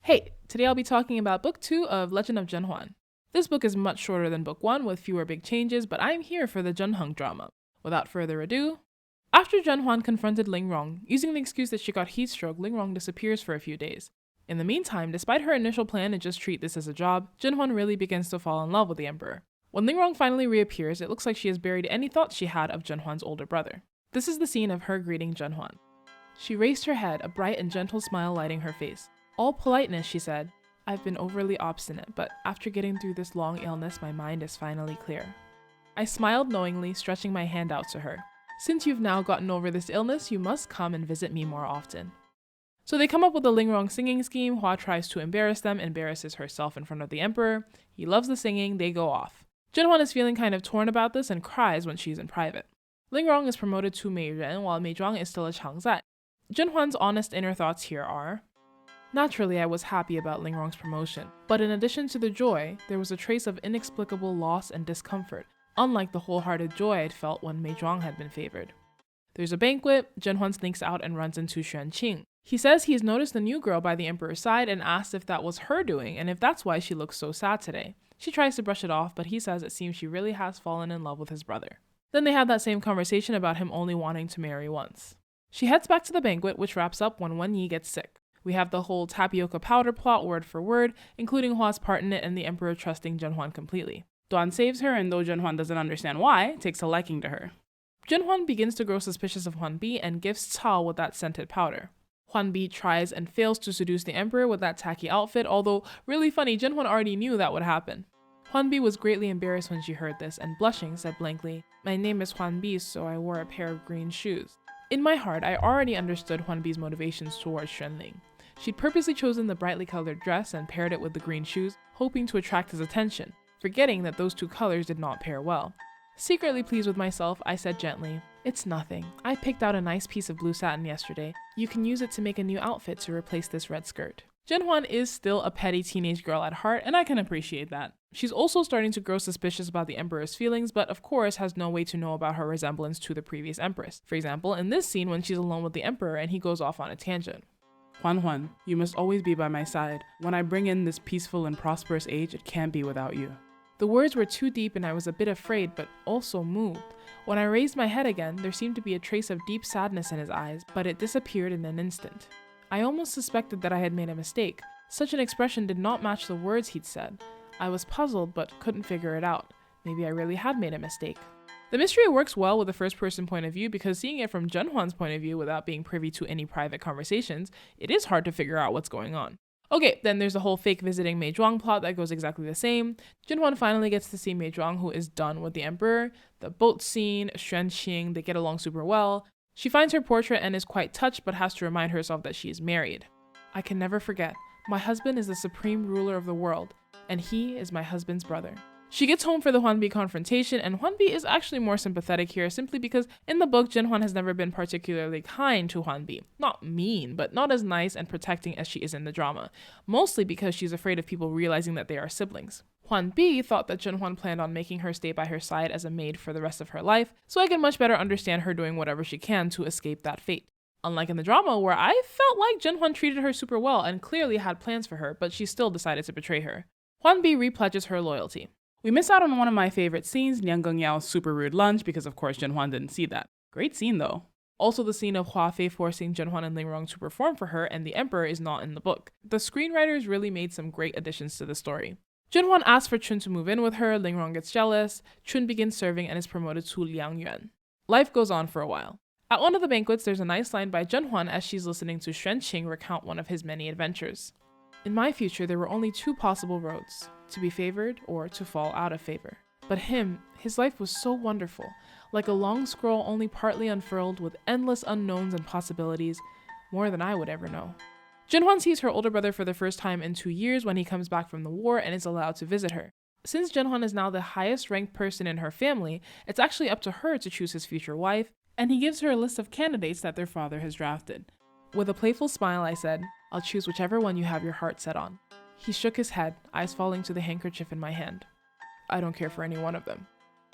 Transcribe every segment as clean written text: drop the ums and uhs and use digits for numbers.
Hey, today I'll be talking about Book 2 of Legend of ZhenHuan. This book is much shorter than Book 1 with fewer big changes, but I'm here for the ZhenHuan drama. Without further ado, after ZhenHuan confronted Lingrong, using the excuse that she got heat stroke, Lingrong disappears for a few days. In the meantime, despite her initial plan to just treat this as a job, ZhenHuan really begins to fall in love with the Emperor. When Lingrong finally reappears, it looks like she has buried any thoughts she had of ZhenHuan's older brother. This is the scene of her greeting ZhenHuan. She raised her head, a bright and gentle smile lighting her face. All politeness, she said. I've been overly obstinate, but after getting through this long illness, my mind is finally clear. I smiled knowingly, stretching my hand out to her. Since you've now gotten over this illness, you must come and visit me more often. So they come up with a Lingrong singing scheme. Hua tries to embarrass them, embarrasses herself in front of the Emperor. He loves the singing, they go off. ZhenHuan is feeling kind of torn about this and cries when she's in private. Lingrong is promoted to Mei Ren, while Mei Zhuang is still a Changzai. ZhenHuan's honest inner thoughts here are: naturally, I was happy about Lingrong's promotion, but in addition to the joy, there was a trace of inexplicable loss and discomfort, unlike the wholehearted joy I'd felt when Mei Zhuang had been favored. There's a banquet. ZhenHuan sneaks out and runs into Xuanqing. He says he's noticed the new girl by the Emperor's side and asks if that was her doing and if that's why she looks so sad today. She tries to brush it off, but he says it seems she really has fallen in love with his brother. Then they have that same conversation about him only wanting to marry once. She heads back to the banquet, which wraps up when Wen Yi gets sick. We have the whole tapioca powder plot word for word, including Hua's part in it and the Emperor trusting ZhenHuan completely. Duan saves her, and though ZhenHuan doesn't understand why, takes a liking to her. ZhenHuan begins to grow suspicious of Huanbi and gifts Cao with that scented powder. Huanbi tries and fails to seduce the Emperor with that tacky outfit, although really funny, ZhenHuan already knew that would happen. Huanbi was greatly embarrassed when she heard this and blushing said blankly, "My name is Huanbi, so I wore a pair of green shoes." In my heart, I already understood Huanbi's motivations towards Xuanling. She'd purposely chosen the brightly colored dress and paired it with the green shoes, hoping to attract his attention, forgetting that those two colors did not pair well. Secretly pleased with myself, I said gently, "It's nothing. I picked out a nice piece of blue satin yesterday. You can use it to make a new outfit to replace this red skirt." ZhenHuan is still a petty teenage girl at heart, and I can appreciate that. She's also starting to grow suspicious about the Emperor's feelings, but of course has no way to know about her resemblance to the previous Empress. For example, in this scene when she's alone with the Emperor and he goes off on a tangent. "Huan, you must always be by my side. When I bring in this peaceful and prosperous age, it can't be without you." The words were too deep and I was a bit afraid, but also moved. When I raised my head again, there seemed to be a trace of deep sadness in his eyes, but it disappeared in an instant. I almost suspected that I had made a mistake. Such an expression did not match the words he'd said. I was puzzled, but couldn't figure it out. Maybe I really had made a mistake. The mystery works well with the first-person point of view because seeing it from ZhenHuan's point of view without being privy to any private conversations, it is hard to figure out what's going on. Okay, then there's the whole fake visiting Mei Zhuang plot that goes exactly the same. ZhenHuan finally gets to see Mei Zhuang, who is done with the Emperor. The boat scene, Xuanqing, they get along super well. She finds her portrait and is quite touched but has to remind herself that she is married. "I can never forget. My husband is the supreme ruler of the world, and he is my husband's brother." She gets home for the Huanbi confrontation, and Huanbi is actually more sympathetic here simply because in the book, ZhenHuan has never been particularly kind to Huanbi. Not mean, but not as nice and protecting as she is in the drama, mostly because she's afraid of people realizing that they are siblings. Huanbi thought that ZhenHuan planned on making her stay by her side as a maid for the rest of her life, so I can much better understand her doing whatever she can to escape that fate. Unlike in the drama, where I felt like ZhenHuan treated her super well and clearly had plans for her, but she still decided to betray her. Huanbi repledges her loyalty. We miss out on one of my favorite scenes, Niang Gengyao's super rude lunge, because of course ZhenHuan didn't see that. Great scene though. Also the scene of Hua Fei forcing ZhenHuan and Lingrong to perform for her and the Emperor is not in the book. The screenwriters really made some great additions to the story. ZhenHuan asks for Chun to move in with her, Lingrong gets jealous, Chun begins serving and is promoted to Liangyuan. Life goes on for a while. At one of the banquets, there's a nice line by ZhenHuan as she's listening to Xuanqing recount one of his many adventures. "In my future, there were only two possible roads, to be favored or to fall out of favor. But his life was so wonderful, like a long scroll only partly unfurled with endless unknowns and possibilities, more than I would ever know." ZhenHuan sees her older brother for the first time in 2 years when he comes back from the war and is allowed to visit her. Since ZhenHuan is now the highest ranked person in her family, it's actually up to her to choose his future wife, and he gives her a list of candidates that their father has drafted. With a playful smile, I said, "I'll choose whichever one you have your heart set on." He shook his head, eyes falling to the handkerchief in my hand. "I don't care for any one of them."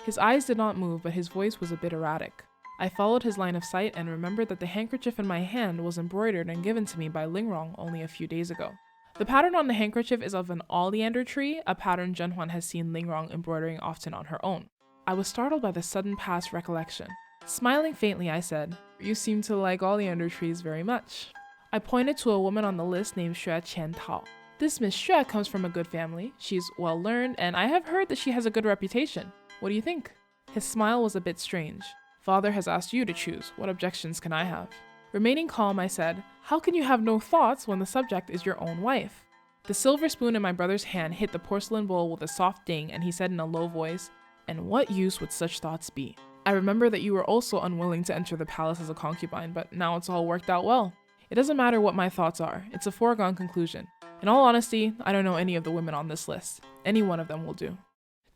His eyes did not move, but his voice was a bit erratic. I followed his line of sight and remembered that the handkerchief in my hand was embroidered and given to me by Lingrong only a few days ago. The pattern on the handkerchief is of an oleander tree, a pattern ZhenHuan has seen Lingrong embroidering often on her own. I was startled by the sudden past recollection. Smiling faintly, I said, "You seem to like oleander trees very much." I pointed to a woman on the list named Xue Qiantao. This Miss Xue comes from a good family. She's well learned, and I have heard that she has a good reputation. What do you think? His smile was a bit strange. Father has asked you to choose. What objections can I have? Remaining calm, I said, "How can you have no thoughts when the subject is your own wife?" The silver spoon in my brother's hand hit the porcelain bowl with a soft ding, and he said in a low voice, "And what use would such thoughts be? I remember that you were also unwilling to enter the palace as a concubine, but now it's all worked out well. It doesn't matter what my thoughts are. It's a foregone conclusion. In all honesty, I don't know any of the women on this list. Any one of them will do."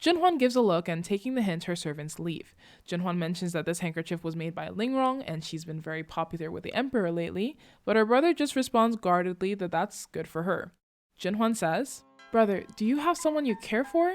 ZhenHuan gives a look, and taking the hint, her servants leave. ZhenHuan mentions that this handkerchief was made by Lingrong, and she's been very popular with the emperor lately, but her brother just responds guardedly that that's good for her. ZhenHuan says, "Brother, do you have someone you care for?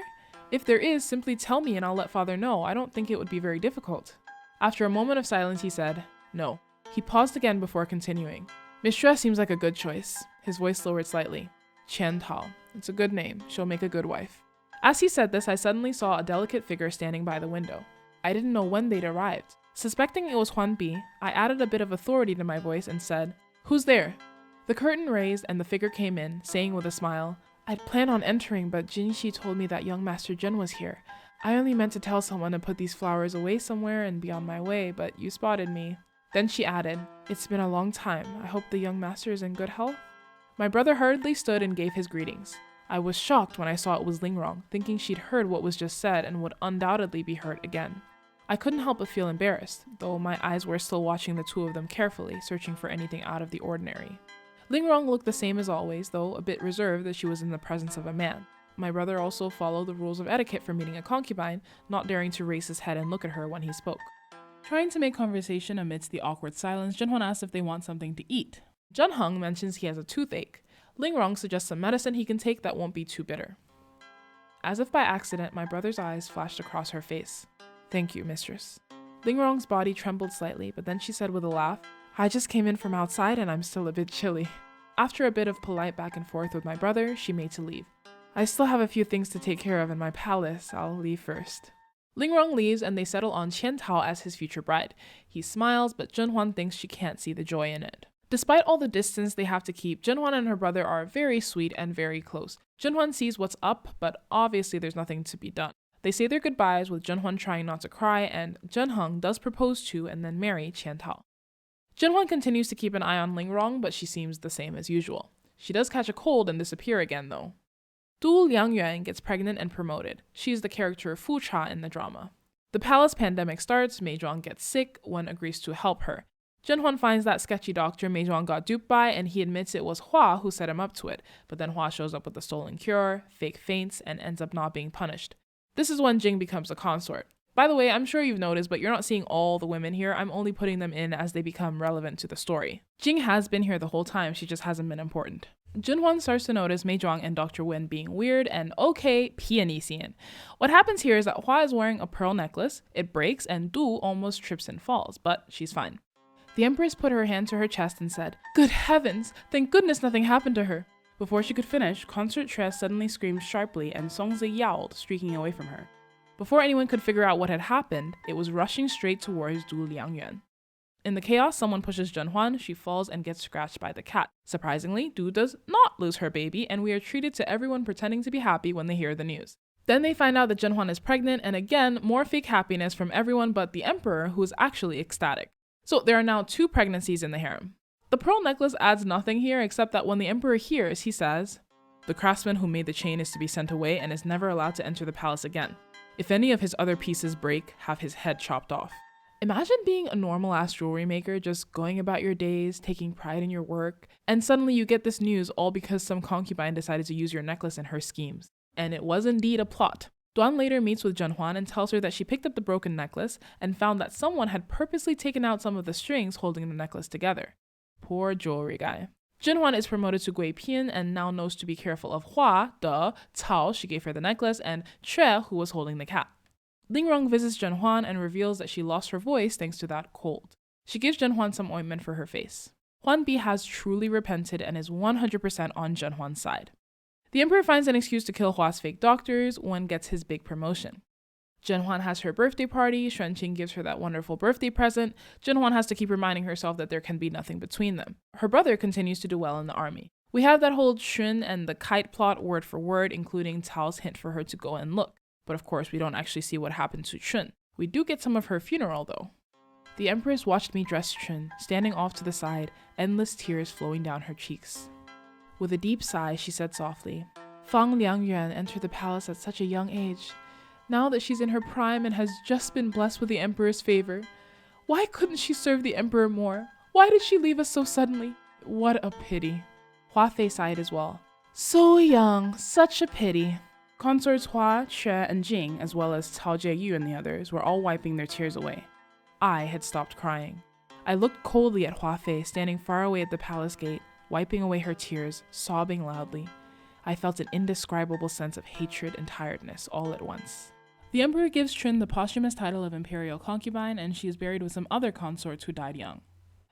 If there is, simply tell me and I'll let father know. I don't think it would be very difficult." After a moment of silence, he said, "No." He paused again before continuing. "Miss Xue seems like a good choice." His voice lowered slightly. "Qiantao. It's a good name. She'll make a good wife." As he said this, I suddenly saw a delicate figure standing by the window. I didn't know when they'd arrived. Suspecting it was Huan Bi, I added a bit of authority to my voice and said, "Who's there?" The curtain raised and the figure came in, saying with a smile, "I'd planned on entering, but Jinxi told me that young Master Zhen was here. I only meant to tell someone to put these flowers away somewhere and be on my way, but you spotted me." Then she added, "It's been a long time. I hope the young master is in good health." My brother hurriedly stood and gave his greetings. I was shocked when I saw it was Lingrong, thinking she'd heard what was just said and would undoubtedly be heard again. I couldn't help but feel embarrassed, though my eyes were still watching the two of them carefully, searching for anything out of the ordinary. Lingrong looked the same as always, though a bit reserved that she was in the presence of a man. My brother also followed the rules of etiquette for meeting a concubine, not daring to raise his head and look at her when he spoke. Trying to make conversation amidst the awkward silence, ZhenHuan asks if they want something to eat. ZhenHeng mentions he has a toothache. Lingrong suggests some medicine he can take that won't be too bitter. As if by accident, my brother's eyes flashed across her face. "Thank you, mistress." Lingrong's body trembled slightly, but then she said with a laugh, "I just came in from outside and I'm still a bit chilly." After a bit of polite back and forth with my brother, she made to leave. "I still have a few things to take care of in my palace. I'll leave first." Lingrong leaves and they settle on Qiantao as his future bride. He smiles, but ZhenHuan thinks she can't see the joy in it. Despite all the distance they have to keep, ZhenHuan and her brother are very sweet and very close. ZhenHuan sees what's up, but obviously there's nothing to be done. They say their goodbyes with ZhenHuan trying not to cry, and ZhenHeng does propose to and then marry Qiantao. ZhenHuan continues to keep an eye on Lingrong, but she seems the same as usual. She does catch a cold and disappear again though. Du Liangyuan gets pregnant and promoted. She's the character Fu Cha in the drama. The palace pandemic starts, Mei Zhuang gets sick, Wen agrees to help her. ZhenHuan finds that sketchy doctor Mei Zhuang got duped by, and he admits it was Hua who set him up to it, but then Hua shows up with a stolen cure, fake faints, and ends up not being punished. This is when Jing becomes a consort. By the way, I'm sure you've noticed, but you're not seeing all the women here. I'm only putting them in as they become relevant to the story. Jing has been here the whole time, she just hasn't been important. ZhenHuan starts to notice Mei Zhuang and Dr. Wen being weird and okay, Pianisian. What happens here is that Hua is wearing a pearl necklace, it breaks, and Du almost trips and falls, but she's fine. The Empress put her hand to her chest and said, "Good heavens! Thank goodness nothing happened to her." Before she could finish, Consort Tres suddenly screamed sharply and Songzi yowled, streaking away from her. Before anyone could figure out what had happened, it was rushing straight towards Du Liangyuan. In the chaos, someone pushes ZhenHuan, she falls and gets scratched by the cat. Surprisingly, Du does not lose her baby, and we are treated to everyone pretending to be happy when they hear the news. Then they find out that ZhenHuan is pregnant, and again, more fake happiness from everyone but the Emperor, who is actually ecstatic. So there are now 2 pregnancies in the harem. The pearl necklace adds nothing here except that when the Emperor hears, he says, "The craftsman who made the chain is to be sent away and is never allowed to enter the palace again. If any of his other pieces break, have his head chopped off." Imagine being a normal-ass jewelry maker, just going about your days, taking pride in your work, and suddenly you get this news all because some concubine decided to use your necklace in her schemes. And it was indeed a plot. Duan later meets with ZhenHuan and tells her that she picked up the broken necklace and found that someone had purposely taken out some of the strings holding the necklace together. Poor jewelry guy. ZhenHuan is promoted to Gui Pian and now knows to be careful of Hua, Cao, she gave her the necklace, and Tre, who was holding the cat. Lingrong visits ZhenHuan and reveals that she lost her voice thanks to that cold. She gives ZhenHuan some ointment for her face. Huan Bi has truly repented and is 100% on ZhenHuan's side. The emperor finds an excuse to kill Hua's fake doctors when gets his big promotion. ZhenHuan has her birthday party, Xuanqing gives her that wonderful birthday present. ZhenHuan has to keep reminding herself that there can be nothing between them. Her brother continues to do well in the army. We have that whole Xun and the kite plot word for word, including Cao's hint for her to go and look. But of course, we don't actually see what happened to Xun. We do get some of her funeral though. The empress watched me dress Xun, standing off to the side, endless tears flowing down her cheeks. With a deep sigh, she said softly, Fang Liangyuan entered the palace at such a young age. Now that she's in her prime and has just been blessed with the emperor's favor, why couldn't she serve the emperor more? Why did she leave us so suddenly? What a pity. Hua Fei sighed as well. So young, such a pity. Consorts Hua, Xue, and Jing, as well as Cao Jieyu and the others, were all wiping their tears away. I had stopped crying. I looked coldly at Hua Fei, standing far away at the palace gate, wiping away her tears, sobbing loudly. I felt an indescribable sense of hatred and tiredness all at once. The emperor gives Chun the posthumous title of imperial concubine, and she is buried with some other consorts who died young.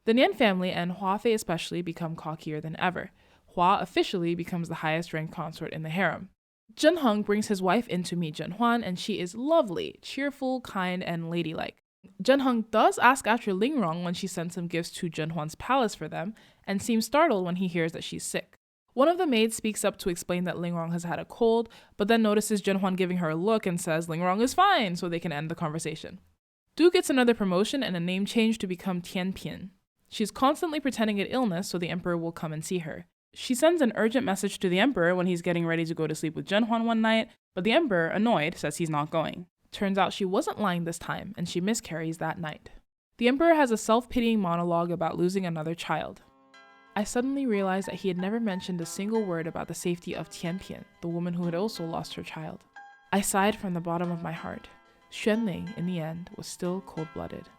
The Nian family, and Hua Fei especially, become cockier than ever. Hua officially becomes the highest ranked consort in the harem. ZhenHuan brings his wife in to meet ZhenHuan, and she is lovely, cheerful, kind, and ladylike. ZhenHuan does ask after Lingrong when she sends some gifts to ZhenHuan's palace for them, and seems startled when he hears that she's sick. One of the maids speaks up to explain that Lingrong has had a cold, but then notices ZhenHuan giving her a look and says Lingrong is fine, so they can end the conversation. Du gets another promotion and a name change to become Tianpian. She's constantly pretending an illness so the emperor will come and see her. She sends an urgent message to the emperor when he's getting ready to go to sleep with ZhenHuan one night, but the emperor, annoyed, says he's not going. Turns out she wasn't lying this time, and she miscarries that night. The emperor has a self-pitying monologue about losing another child. I suddenly realized that he had never mentioned a single word about the safety of Tianpian, the woman who had also lost her child. I sighed from the bottom of my heart. Xuanling, in the end, was still cold-blooded.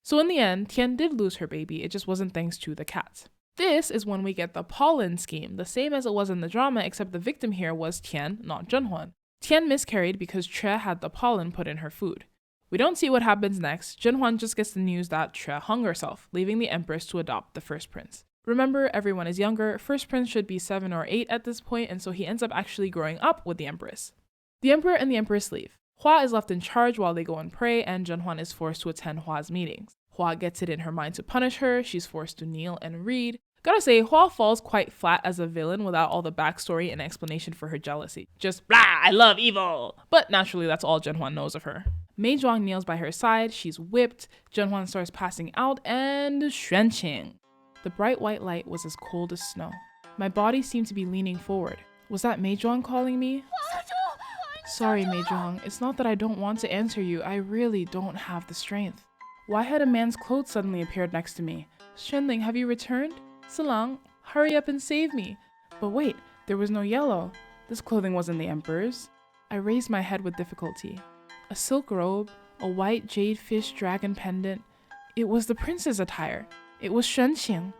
So in the end, Tian did lose her baby, it just wasn't thanks to the cat. This is when we get the pollen scheme, the same as it was in the drama, except the victim here was Tian, not ZhenHuan. Tian miscarried because Che had the pollen put in her food. We don't see what happens next. ZhenHuan just gets the news that Che hung herself, leaving the empress to adopt the first prince. Remember, everyone is younger. First prince should be 7 or 8 at this point, and so he ends up actually growing up with the empress. The emperor and the empress leave. Hua is left in charge while they go and pray, and ZhenHuan is forced to attend Hua's meetings. Hua gets it in her mind to punish her. She's forced to kneel and read. Gotta say, Hua falls quite flat as a villain without all the backstory and explanation for her jealousy. Just, blah, I love evil! But naturally, that's all ZhenHuan knows of her. Mei Zhuang kneels by her side, she's whipped, ZhenHuan starts passing out, and Xuanqing. The bright white light was as cold as snow. My body seemed to be leaning forward. Was that Mei Zhuang calling me? Sorry, Mei Zhuang, it's not that I don't want to answer you, I really don't have the strength. Why had a man's clothes suddenly appeared next to me? Xuanling, have you returned? Silang, hurry up and save me. But wait, there was no yellow. This clothing wasn't the emperor's. I raised my head with difficulty. A silk robe, a white jade fish dragon pendant. It was the prince's attire. It was Xuanqing.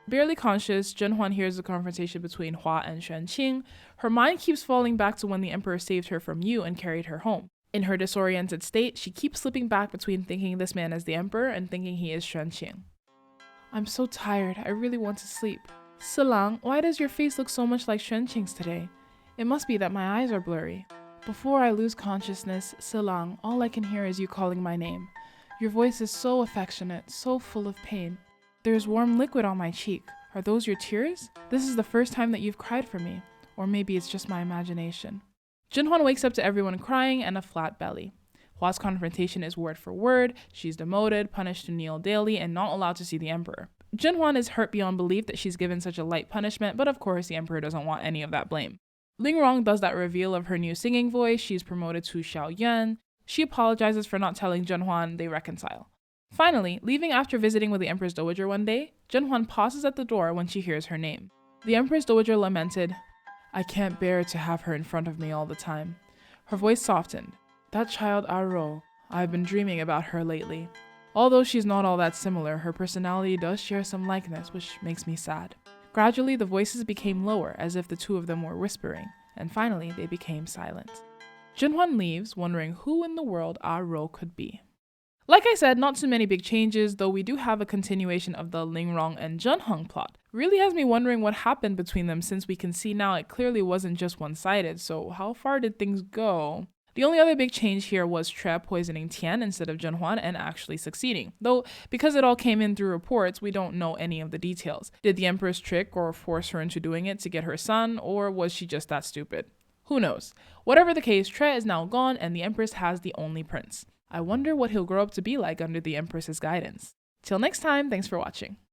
Barely conscious, ZhenHuan hears the confrontation between Hua and Xuanqing. Her mind keeps falling back to when the emperor saved her from Yu and carried her home. In her disoriented state, she keeps slipping back between thinking this man is the emperor and thinking he is Xuanqing. I'm so tired, I really want to sleep. Silang, why does your face look so much like Xuanqing's today? It must be that my eyes are blurry. Before I lose consciousness, Silang, all I can hear is you calling my name. Your voice is so affectionate, so full of pain. There's warm liquid on my cheek. Are those your tears? This is the first time that you've cried for me. Or maybe it's just my imagination. ZhenHuan wakes up to everyone crying and a flat belly. Hua's confrontation is word for word. She's demoted, punished to kneel daily, and not allowed to see the emperor. ZhenHuan is hurt beyond belief that she's given such a light punishment, but of course the emperor doesn't want any of that blame. Lingrong does that reveal of her new singing voice. She's promoted to Xiaoyuan. She apologizes for not telling ZhenHuan. They reconcile. Finally, leaving after visiting with the Empress Dowager one day, ZhenHuan pauses at the door when she hears her name. The Empress Dowager lamented, I can't bear to have her in front of me all the time. Her voice softened. That child Aro, I've been dreaming about her lately. Although she's not all that similar, her personality does share some likeness, which makes me sad. Gradually, the voices became lower, as if the two of them were whispering, and finally they became silent. ZhenHuan leaves, wondering who in the world Aro could be. Like I said, not too many big changes, though we do have a continuation of the Lingrong and ZhenHuan plot. Really has me wondering what happened between them, since we can see now it clearly wasn't just one-sided, so how far did things go? The only other big change here was Tre poisoning Tian instead of ZhenHuan and actually succeeding. Though, because it all came in through reports, we don't know any of the details. Did the Empress trick or force her into doing it to get her son, or was she just that stupid? Who knows? Whatever the case, Tre is now gone and the Empress has the only prince. I wonder what he'll grow up to be like under the Empress's guidance. Till next time, thanks for watching.